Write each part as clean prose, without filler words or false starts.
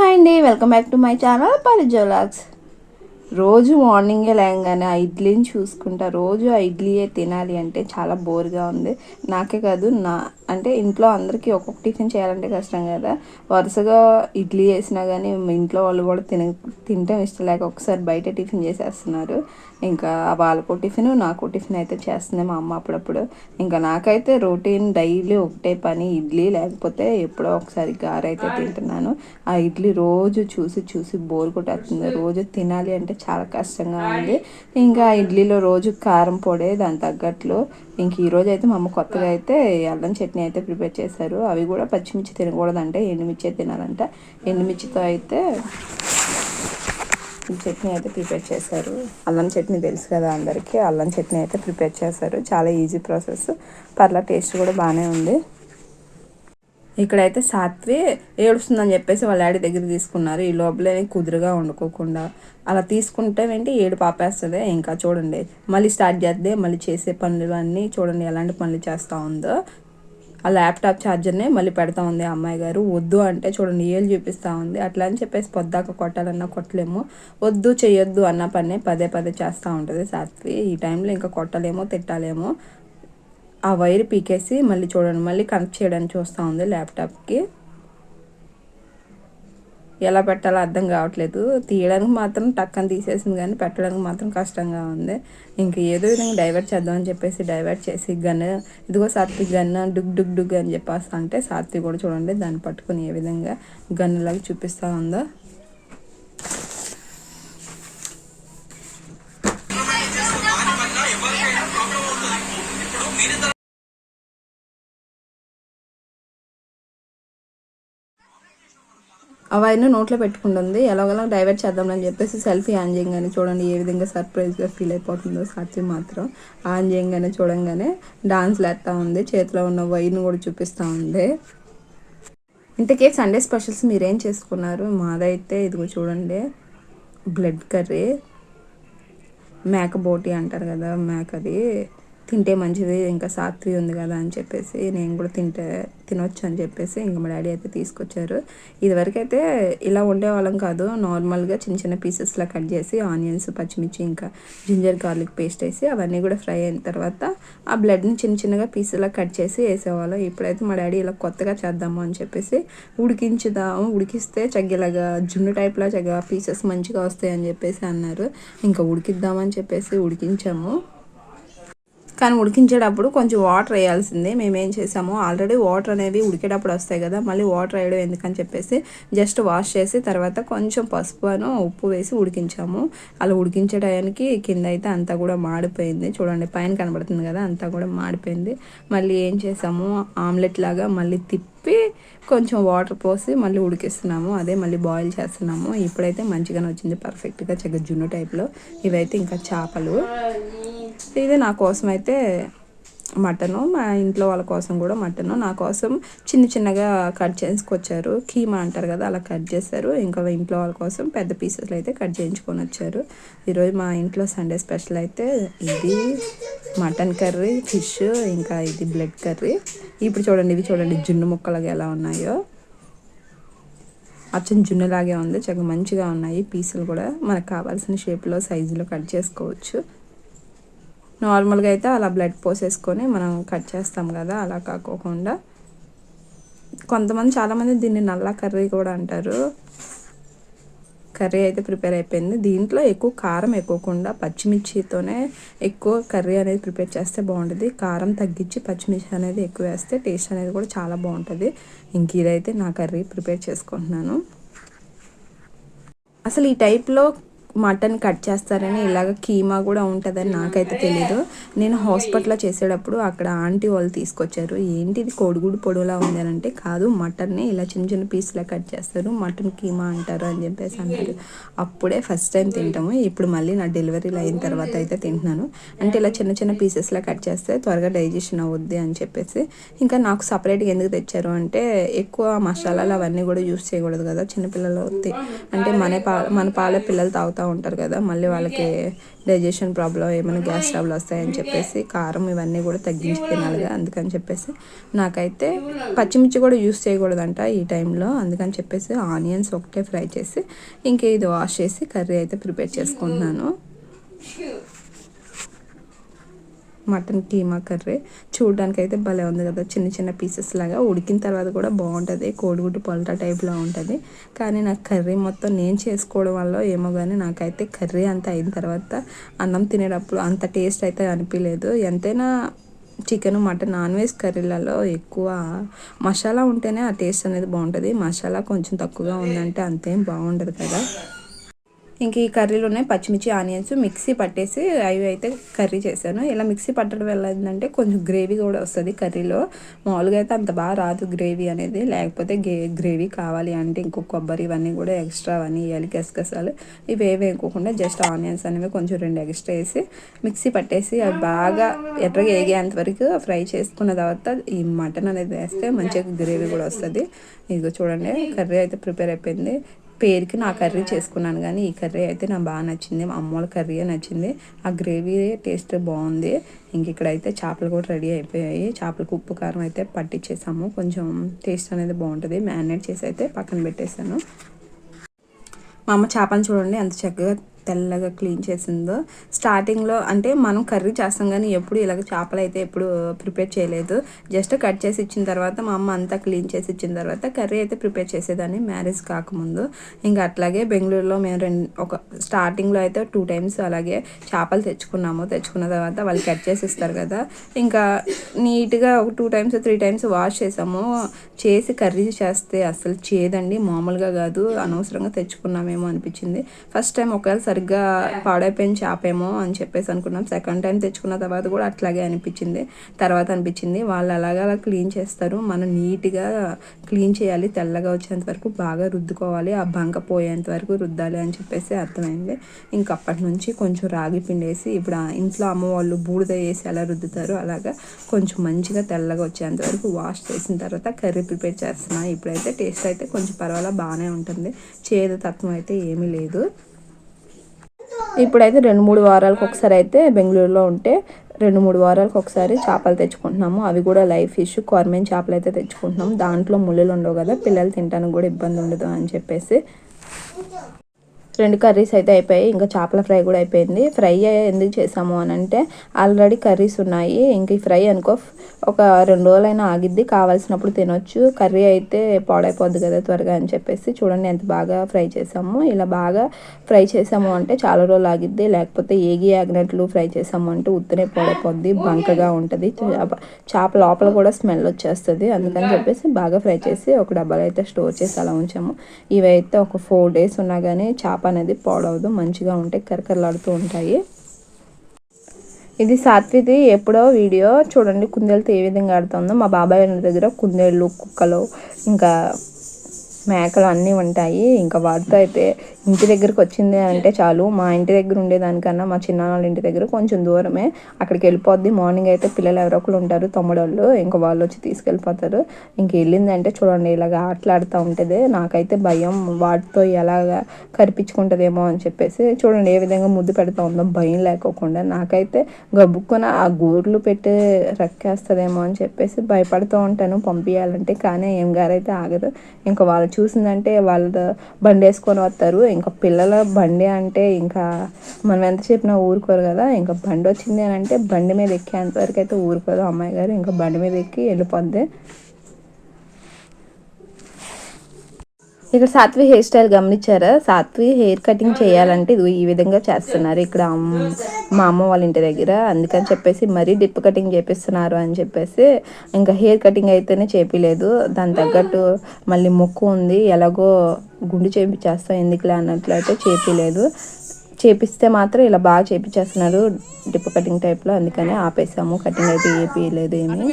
Hi అండి, welcome back to my channel Pallejo vlogs. రోజు మార్నింగే లేవగానే ఆ ఇడ్లీని చూసుకుంటా రోజు ఆ ఇడ్లీయే తినాలి అంటే చాలా బోర్గా ఉంది. నాకే కాదు, అంటే ఇంట్లో అందరికీ ఒక్కొక్క టిఫిన్ చేయాలంటే కష్టం కదా. వరుసగా ఇడ్లీ వేసినా కానీ ఇంట్లో వాళ్ళు కూడా తినటం ఇష్టం లేక ఒకసారి బయట టిఫిన్ చేసేస్తున్నారు. ఇంకా వాళ్ళకు టిఫిన్ నాకు టిఫిన్ అయితే చేస్తుంది మా అమ్మ అప్పుడప్పుడు. ఇంకా నాకైతే రొటీన్ డైలీ ఒకటే పని, ఇడ్లీ లేకపోతే ఎప్పుడో ఒకసారి గారైతే తింటున్నాను. ఆ ఇడ్లీ రోజు చూసి చూసి బోర్ కొట్టేస్తుంది. రోజు తినాలి అంటే చాలా కష్టంగా ఉంది. ఇంకా ఇడ్లీలో రోజు కారం పొడి దాని తగ్గట్లు. ఇంక ఈరోజు అయితే మా అమ్మ కొత్తగా అయితే అల్లం చట్నీ అయితే ప్రిపేర్ చేశారు. అవి కూడా పచ్చిమిర్చి తినకూడదంటే ఎండుమిర్చే తినాలంట. ఎండుమిర్చితో అయితే ఈ చట్నీ అయితే ప్రిపేర్ చేశారు. అల్లం చట్నీ తెలుసు కదా అందరికీ. అల్లం చట్నీ అయితే ప్రిపేర్ చేశారు. చాలా ఈజీ ప్రాసెస్, పర్లా టేస్ట్ కూడా బాగానే ఉంది. ఇక్కడైతే సాత్వి ఏడుస్తుందని చెప్పేసి వాళ్ళ డాడీ దగ్గర తీసుకున్నారు. ఈ లోపలే కుదురుగా వండుకోకుండా అలా తీసుకుంటే ఏంటి ఏడు పాపేస్తుంది. ఇంకా చూడండి మళ్ళీ స్టార్ట్ చేద్దే, మళ్ళీ చేసే పనులు అన్నీ చూడండి ఎలాంటి పనులు చేస్తూ ఉందో. ఆ ల్యాప్టాప్ ఛార్జర్నే మళ్ళీ పెడతా ఉంది ఆ అమ్మాయి గారు. వద్దు అంటే చూడండి ఏళ్ళు చూపిస్తూ ఉంది. అట్లా అని చెప్పేసి పొద్దాక కొట్టాలన్నా కొట్టలేము, వద్దు చేయొద్దు అన్న పనే పదే పదే చేస్తూ ఉంటుంది సాత్వి. ఈ టైంలో ఇంకా కొట్టలేమో తిట్టాలేమో. ఆ వైర్ పీకేసి మళ్ళీ చూడండి మళ్ళీ కనెక్ట్ చేయడానికి చూస్తూ ఉంది ల్యాప్టాప్కి. ఎలా పెట్టాలో అర్థం కావట్లేదు. తీయడానికి మాత్రం టక్కన తీసేసింది కానీ పెట్టడానికి మాత్రం కష్టంగా ఉంది. ఇంక ఏదో విధంగా డైవర్ట్ చేద్దామని చెప్పేసి డైవర్ట్ చేసి గన్ను, ఇదిగో సాత్వి గన్ను డుగ్ డుగ్ డుగ్ అని చెప్పేసి అంటే సాత్వి కూడా చూడండి దాన్ని పట్టుకుని ఏ విధంగా గన్నులాగా చూపిస్తూ ఉందో. అవన్నీ నోట్లో పెట్టుకుంటుంది. ఎలాగోలా డైవర్ట్ చేద్దామని చెప్పేసి సెల్ఫీ ఆన్ చేయగానే చూడండి ఏ విధంగా సర్ప్రైజ్గా ఫీల్ అయిపోతుందో సాత్వి మాత్రం. ఆన్ చేయగానే చూడంగానే డాన్స్లు వేస్తూ ఉంది, చేతిలో ఉన్న వైర్ని కూడా చూపిస్తూ ఉంది. ఇంతకీ సండే స్పెషల్స్ మీరేం చేసుకున్నారు? మాదైతే ఇదిగో చూడండి బ్లడ్ కర్రీ, మేక బోటి అంటారు కదా, మేకది తింటే మంచిది, ఇంకా సాత్వి ఉంది కదా అని చెప్పేసి నేను కూడా తినొచ్చు అని చెప్పేసి ఇంకా మా డాడీ అయితే తీసుకొచ్చారు. ఇదివరకైతే ఇలా ఉండేవాళ్ళం కాదు, నార్మల్గా చిన్న చిన్న పీసెస్లా కట్ చేసి ఆనియన్స్, పచ్చిమిర్చి, ఇంకా జింజర్ గార్లిక్ పేస్ట్ వేసి అవన్నీ కూడా ఫ్రై అయిన తర్వాత ఆ బ్లడ్ని చిన్న చిన్నగా పీసులా కట్ చేసి వేసేవాళ్ళం. ఇప్పుడైతే మా డాడీ ఇలా కొత్తగా చేద్దాము అని చెప్పేసి ఉడికిస్తే చగ్గలాగా జున్ను టైప్లా చక్కగా పీసెస్ మంచిగా వస్తాయి అని చెప్పేసి అన్నారు. ఇంకా ఉడికిద్దామని చెప్పేసి ఉడికించాము. కానీ ఉడికించేటప్పుడు కొంచెం వాటర్ వేయాల్సిందే. మేమేం చేసాము, ఆల్రెడీ వాటర్ అనేవి ఉడికేటప్పుడు వస్తాయి కదా, మళ్ళీ వాటర్ వేయడం ఎందుకని చెప్పేసి జస్ట్ వాష్ చేసి తర్వాత కొంచెం పసుపును ఉప్పు వేసి ఉడికించాము. అలా ఉడికించే టయానికి కింద అయితే అంతా కూడా మాడిపోయింది. చూడండి పైన కనబడుతుంది కదా, అంతా కూడా మాడిపోయింది. మళ్ళీ ఏం చేసాము, ఆమ్లెట్ లాగా మళ్ళీ తిప్పి కొంచెం వాటర్ పోసి మళ్ళీ ఉడికిస్తున్నాము. అదే మళ్ళీ బాయిల్ చేస్తున్నాము. ఇప్పుడైతే మంచిగానే వచ్చింది పర్ఫెక్ట్గా చక్కగా జున్ను టైప్లో. ఇవైతే ఇంకా చేపలు. ఇది నా కోసం అయితే మటను, మా ఇంట్లో వాళ్ళ కోసం కూడా మటను. నా కోసం చిన్న చిన్నగా కట్ చేసుకొచ్చారు, కీమా అంటారు కదా అలా కట్ చేశారు. ఇంకా ఇంట్లో వాళ్ళ కోసం పెద్ద పీసెస్లు అయితే కట్ చేయించుకొని వచ్చారు. ఈరోజు మా ఇంట్లో సండే స్పెషల్ అయితే ఇది మటన్ కర్రీ, ఫిష్, ఇంకా ఇది బ్లడ్ కర్రీ. ఇప్పుడు చూడండి ఇవి చూడండి జున్ను ముక్కలుగా ఎలా ఉన్నాయో, అచ్చం జున్నులాగే ఉంది, చక్కగా మంచిగా ఉన్నాయి. పీసులు కూడా మనకు కావాల్సిన షేప్లో సైజులో కట్ చేసుకోవచ్చు. నార్మల్గా అయితే అలా బ్లడ్ పోసేసుకొని మనం కట్ చేస్తాం కదా, అలా కాకోకుండా చాలామంది దీన్ని నల్ల కర్రీ కూడా అంటారు. కర్రీ అయితే ప్రిపేర్ అయిపోయింది. దీంట్లో ఎక్కువ కారం ఎక్కువకుండా పచ్చిమిర్చితోనే ఎక్కువ కర్రీ అనేది ప్రిపేర్ చేస్తే బాగుంటుంది. కారం తగ్గించి పచ్చిమిర్చి అనేది ఎక్కువ వేస్తే టేస్ట్ అనేది కూడా చాలా బాగుంటుంది. ఇంక ఇదైతే నా కర్రీ ప్రిపేర్ చేసుకుంటున్నాను. అసలు ఈ టైప్లో మటన్ కట్ చేస్తారని, ఇలాగ కీమా కూడా ఉంటుందని నాకైతే తెలీదు. నేను హాస్పిటల్లో చేసేటప్పుడు అక్కడ ఆంటీ వాళ్ళు తీసుకొచ్చారు. ఏంటి ఇది కోడిగుడు పొడవులా ఉంది అని అంటే, కాదు మటన్ని ఇలా చిన్న చిన్న పీస్లా కట్ చేస్తారు, మటన్ కీమా అంటారు అని చెప్పేసి అన్నారు. అప్పుడే ఫస్ట్ టైం తింటాము. ఇప్పుడు మళ్ళీ నా డెలివరీలు అయిన తర్వాత అయితే తింటున్నాను. అంటే ఇలా చిన్న చిన్న పీసెస్లా కట్ చేస్తే త్వరగా డైజెషన్ అవుద్ది అని చెప్పేసి. ఇంకా నాకు సపరేట్గా ఎందుకు తెచ్చారు అంటే, ఎక్కువ మసాలాలు అవన్నీ కూడా యూస్ చేయకూడదు కదా చిన్నపిల్లలు, అంటే మన పాల పిల్లలు తాగుతారు అవుతూ ఉంటారు కదా, మళ్ళీ వాళ్ళకి డైజెషన్ ప్రాబ్లం ఏమైనా గ్యాస్ ట్రబుల్ వస్తాయని చెప్పేసి కారం ఇవన్నీ కూడా తగ్గించి తినాలిగా, అందుకని చెప్పేసి నాకైతే పచ్చిమిర్చి కూడా యూస్ చేయకూడదంట ఈ టైంలో, అందుకని చెప్పేసి ఆనియన్స్ ఒకటే ఫ్రై చేసి ఇంక ఇది వాష్ చేసి కర్రీ అయితే ప్రిపేర్ చేసుకుంటున్నాను. మటన్ కీమా కర్రీ చూడడానికి అయితే భలే ఉంది కదా, చిన్న చిన్న పీసెస్ లాగా. ఉడికిన తర్వాత కూడా బాగుంటుంది, కోడిగుడ్డు పొలటా టైప్లో ఉంటుంది. కానీ నాకు కర్రీ మొత్తం నేను చేసుకోవడం వల్ల ఏమో కానీ నాకైతే కర్రీ అంతా అయిన తర్వాత అన్నం తినేటప్పుడు అంత టేస్ట్ అయితే అనిపించలేదు. ఎంతైనా చికెన్ మటన్ నాన్ వెజ్ కర్రీలలో ఎక్కువ మసాలా ఉంటేనే ఆ టేస్ట్ అనేది బాగుంటుంది. మసాలా కొంచెం తక్కువగా ఉందంటే అంతేం బాగుండదు కదా. ఇంక ఈ కర్రీలోనే పచ్చిమిర్చి ఆనియన్స్ మిక్సీ పట్టేసి అవి అయితే కర్రీ చేశాను. ఇలా మిక్సీ పట్టడం వల్ల ఏంటంటే కొంచెం గ్రేవీ కూడా వస్తుంది కర్రీలో. మామూలుగా అయితే అంత బాగా రాదు గ్రేవీ అనేది, లేకపోతే గ్రేవీ కావాలి అంటే ఇంకో కొబ్బరి ఇవన్నీ కూడా ఎక్స్ట్రా అవన్నీ వేయాలి, గసగసాలు ఇవి ఏవి వేయకోకుండా జస్ట్ ఆనియన్స్ అనేవి కొంచెం 2 ఎక్స్ట్రా వేసి మిక్సీ పట్టేసి అవి బాగా ఎర్రగా వేగేంత వరకు ఫ్రై చేసుకున్న తర్వాత ఈ మటన్ అనేది వేస్తే మంచిగా గ్రేవీ కూడా వస్తుంది. ఇదిగో చూడండి కర్రీ అయితే ప్రిపేర్ అయిపోయింది. పేరుకి నా కర్రీ చేసుకున్నాను కానీ ఈ కర్రీ అయితే నాకు బాగా నచ్చింది, మా అమ్మోళ్ళ కర్రీయే నచ్చింది. ఆ గ్రేవీ టేస్ట్ బాగుంది. ఇంక ఇక్కడైతే చేపలు కూడా రెడీ అయిపోయాయి. చేపలకు ఉప్పు కారం అయితే పట్టించేసాము, కొంచెం టేస్ట్ అనేది బాగుంటుంది. మ్యారినేట్ చేసి అయితే పక్కన పెట్టేశాను. మా అమ్మ చేపను చూడండి ఎంత చక్కగా తెల్లగా క్లీన్ చేసిందో. స్టార్టింగ్లో అంటే మనం కర్రీ చేస్తాం కానీ ఎప్పుడు ఇలాగ చేపలు అయితే ఎప్పుడు ప్రిపేర్ చేయలేదు. జస్ట్ కట్ చేసి ఇచ్చిన తర్వాత మా అమ్మ అంతా క్లీన్ చేసి ఇచ్చిన తర్వాత కర్రీ అయితే ప్రిపేర్ చేసేదాన్ని మ్యారేజ్ కాకముందు. ఇంకా అట్లాగే బెంగళూరులో మేము స్టార్టింగ్లో అయితే 2 times అలాగే చేపలు తెచ్చుకున్న తర్వాత వాళ్ళు కట్ చేసి ఇస్తారు కదా, ఇంకా నీట్గా ఒక 2 times 3 times వాష్ చేసాము. చేసి కర్రీ చేస్తే అసలు చేదండి, మామూలుగా కాదు. అనవసరంగా తెచ్చుకున్నామేమో అనిపించింది. ఫస్ట్ టైం ఒకవేళ సరిగ్గా పాడైపోయిన చేపేమో అని చెప్పేసి అనుకున్నాం. సెకండ్ టైం తెచ్చుకున్న తర్వాత కూడా అట్లాగే అనిపించింది. తర్వాత అనిపించింది వాళ్ళు అలా క్లీన్ చేస్తారు, మనం నీట్గా క్లీన్ చేయాలి, తెల్లగా వచ్చేంత వరకు బాగా రుద్దుకోవాలి, ఆ బంక పోయేంత వరకు రుద్దాలి అని చెప్పేసి అర్థమైంది. ఇంక అప్పటి నుంచి కొంచెం రాగి పిండి వేసి, ఇప్పుడు ఇంట్లో అమ్మ వాళ్ళు బూడిద వేసి ఎలా రుద్దుతారో అలాగా కొంచెం మంచిగా తెల్లగా వచ్చేంత వరకు వాష్ చేసిన తర్వాత కర్రీ ప్రిపేర్ చేస్తున్నా. ఇప్పుడైతే టేస్ట్ అయితే కొంచెం పర్వాలేదు, బాగానే ఉంటుంది, చేదు తత్వం అయితే ఏమీ లేదు. ఇప్పుడైతే 2-3 వారాలకు ఒకసారి అయితే బెంగళూరులో ఉంటే 2-3 వారాలకు ఒకసారి చేపలు తెచ్చుకుంటున్నాము. అవి కూడా లైవ్ ఫిష్ కొరమేన్ చేపలు అయితే తెచ్చుకుంటున్నాము. దాంట్లో ముళ్ళులు ఉండవు కదా, పిల్లలు తినడానికి కూడా ఇబ్బంది ఉండదు అని చెప్పేసి 2 కర్రీస్ అయితే అయిపోయాయి. ఇంకా చేపల ఫ్రై కూడా అయిపోయింది. ఫ్రై ఎందుకు చేసాము అని అంటే ఆల్రెడీ కర్రీస్ ఉన్నాయి, ఇంక ఈ ఫ్రై అనుకో ఒక 2 రోజులైనా ఆగిద్ది, కావాల్సినప్పుడు తినొచ్చు. కర్రీ అయితే పాడైపోద్ది కదా త్వరగా అని చెప్పేసి చూడండి ఎంత బాగా ఫ్రై చేసాము. ఇలా బాగా ఫ్రై చేసాము అంటే చాలా రోజులు ఆగిద్ది, లేకపోతే ఆగినట్లు ఫ్రై చేసాము అంటే ఉత్తనే పాడైపోద్ది, బంకగా ఉంటుంది. చేప లోపల కూడా స్మెల్ వచ్చేస్తుంది. అందుకని చెప్పేసి బాగా ఫ్రై చేసి ఒక డబ్బాలో అయితే స్టోర్ చేసి అలా ఉంచాము. ఇవైతే ఒక 4 days ఉన్నా కానీ చేప అనేది పాడవదు, మంచిగా ఉంటాయి, కరకరలాడుతూ ఉంటాయి. ఇది సాత్విది ఎప్పుడో వీడియో చూడండి, కుందేలతో ఏ విధంగా ఆడుతుందో. మా బాబాయ్ దగ్గర కుందేళ్ళు, కుక్కలు, ఇంకా మేకలు అన్నీ ఉంటాయి. ఇంకా వాటితో అయితే ఇంటి దగ్గరికి వచ్చింది అంటే చాలు, మా ఇంటి దగ్గర ఉండేదానికన్నా మా చిన్నాన్నల ఇంటి దగ్గర కొంచెం దూరమే, అక్కడికి వెళ్ళిపోద్ది. మార్నింగ్ అయితే పిల్లలు ఎవరో ఒకరు ఉంటారు, తమ్ముడోళ్ళు, ఇంకా వాళ్ళు వచ్చి తీసుకెళ్ళిపోతారు. ఇంక వెళ్ళిందంటే చూడండి ఇలాగ ఆటలాడుతూ ఉంటుంది. నాకైతే భయం, వాటితో ఎలాగ కరిపించుకుంటుందేమో అని చెప్పేసి చూడండి ఏ విధంగా ముద్దు పెడతా ఉందో భయం లేకోకుండా. నాకైతే గబుక్కున ఆ గూర్లు పెట్టి రక్కేస్తుందేమో అని చెప్పేసి భయపడుతూ ఉంటాను పంపించాలంటే, కానీ ఏం గారైతే ఆగదు. ఇంకా వాళ్ళు చూసిందంటే వాళ్ళు బండి వేసుకొని వస్తారు. ఇంకా పిల్లల బండి అంటే ఇంకా మనం ఎంత చెప్పినా ఊరుకోరు కదా. ఇంకా బండి వచ్చింది అని అంటే బండి మీద ఎక్కేంతవరకు అయితే ఊరుకోదు అమ్మాయి గారు, ఇంకా బండి మీద ఎక్కి వెళ్ళిపోద్ది. ఇక్కడ సాత్వి హెయిర్ స్టైల్ గమనించారా? సాత్వి హెయిర్ కటింగ్ చేయాలంటే ఇది ఈ విధంగా చేస్తున్నారు ఇక్కడ మా అమ్మ వాళ్ళ ఇంటి దగ్గర. అందుకని చెప్పేసి మరీ డిప్ కటింగ్ చేపిస్తున్నారు అని చెప్పేసి ఇంకా హెయిర్ కటింగ్ అయితేనే చేపిలేదు. దాని తగ్గట్టు మళ్ళీ మొక్కు ఉంది, ఎలాగో గుండు చేపిచ్చేస్తాం ఎందుకులే అన్నట్లు అయితే చేపిలేదు. చేపిస్తే మాత్రం ఇలా బాగా చేపించేస్తున్నారు డిప్ కటింగ్ టైప్లో, అందుకనే ఆపేసాము. కటింగ్ అయితే ఏపీయలేదు ఏమి.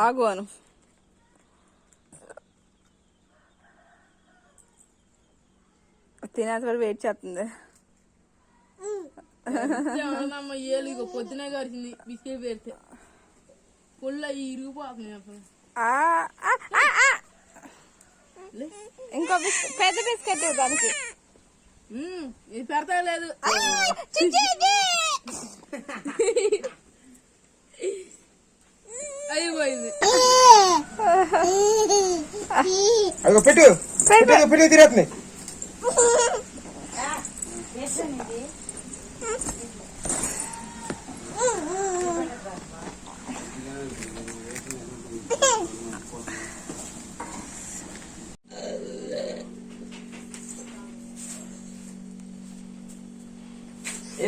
ఆగును తినేసి వెయిట్ చేస్తుంది. పొద్దునే గడిచింది బిస్కెట్ పెడితే పొళ్ళు ఇరిగిపోతున్నాయి. ఇంకో పెద్ద బిస్కెట్ దానికి ఇది పెడతా లేదు. అయిపోయింది. పెట్టు పెట్టు తిరగతుంది.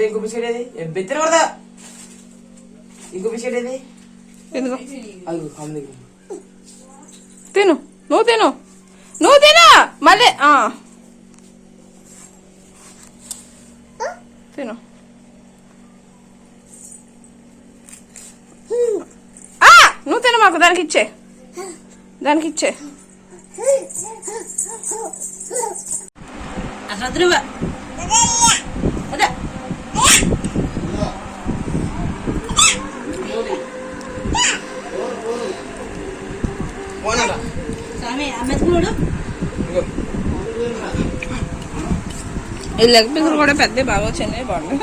ఇంకో బిస్కెట్ ఏది బెత్తర పడదా? ఇంకో బిస్కెట్ ఏది? తిను నువ్వు తిను మళ్ళీ తిను. నువ్వు తిను మాకు దానికి ఇచ్చే ఈ లెగ్ పీసులు కూడా పెద్ద బాగా వచ్చింది. బాగుంది.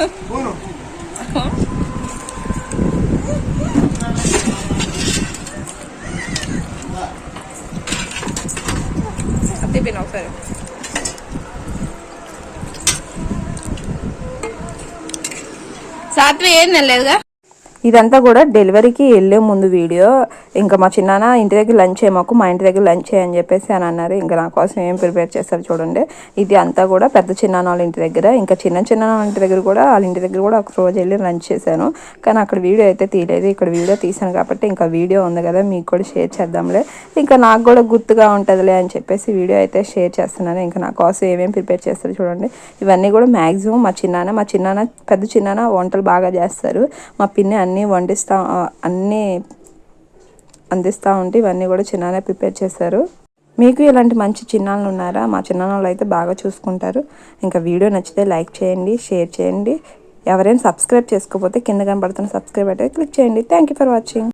తిప్పిన ఒకసారి. సాత్వి ఏం తినలేదుగా. ఇదంతా కూడా డెలివరీకి వెళ్ళే ముందు వీడియో. ఇంకా మా చిన్నాన్న ఇంటి దగ్గర లంచ్ చేయమాకు, మా ఇంటి దగ్గర లంచ్ చేయని చెప్పేసి అని అన్నారు. ఇంకా నా కోసం ఏం ప్రిపేర్ చేస్తారు చూడండి. ఇది అంతా కూడా పెద్ద చిన్నాన్న వాళ్ళ ఇంటి దగ్గర. ఇంకా చిన్న ఇంటి దగ్గర కూడా వాళ్ళ ఇంటి దగ్గర కూడా ఒక రోజు వెళ్ళి లంచ్ చేశాను. కానీ అక్కడ వీడియో అయితే తీయలేదు. ఇక్కడ వీడియో తీసాను కాబట్టి ఇంకా వీడియో ఉంది కదా మీకు కూడా షేర్ చేద్దాంలే, ఇంకా నాకు కూడా గుర్తుగా ఉంటుందిలే అని చెప్పేసి వీడియో అయితే షేర్ చేస్తున్నాను. ఇంకా నా కోసం ఏమేమి ప్రిపేర్ చేస్తారు చూడండి. ఇవన్నీ కూడా మ్యాక్సిమం మా చిన్నాన్న పెద్ద చిన్నాన్న వంటలు బాగా చేస్తారు. మా పిన్ని అన్నీ అన్నీ అందిస్తూ ఉంటే ఇవన్నీ కూడా చిన్నానే ప్రిపేర్ చేశారు. మీకు ఇలాంటి మంచి చిన్నాళ్ళు ఉన్నారా? మా చిన్నాన్నలు అయితే బాగా చూసుకుంటారు. ఇంకా వీడియో నచ్చితే లైక్ చేయండి, షేర్ చేయండి. ఎవరైనా సబ్స్క్రైబ్ చేసుకోకపోతే కింద కనబడుతున్న సబ్స్క్రైబ్ అయితే క్లిక్ చేయండి. Thank you for watching.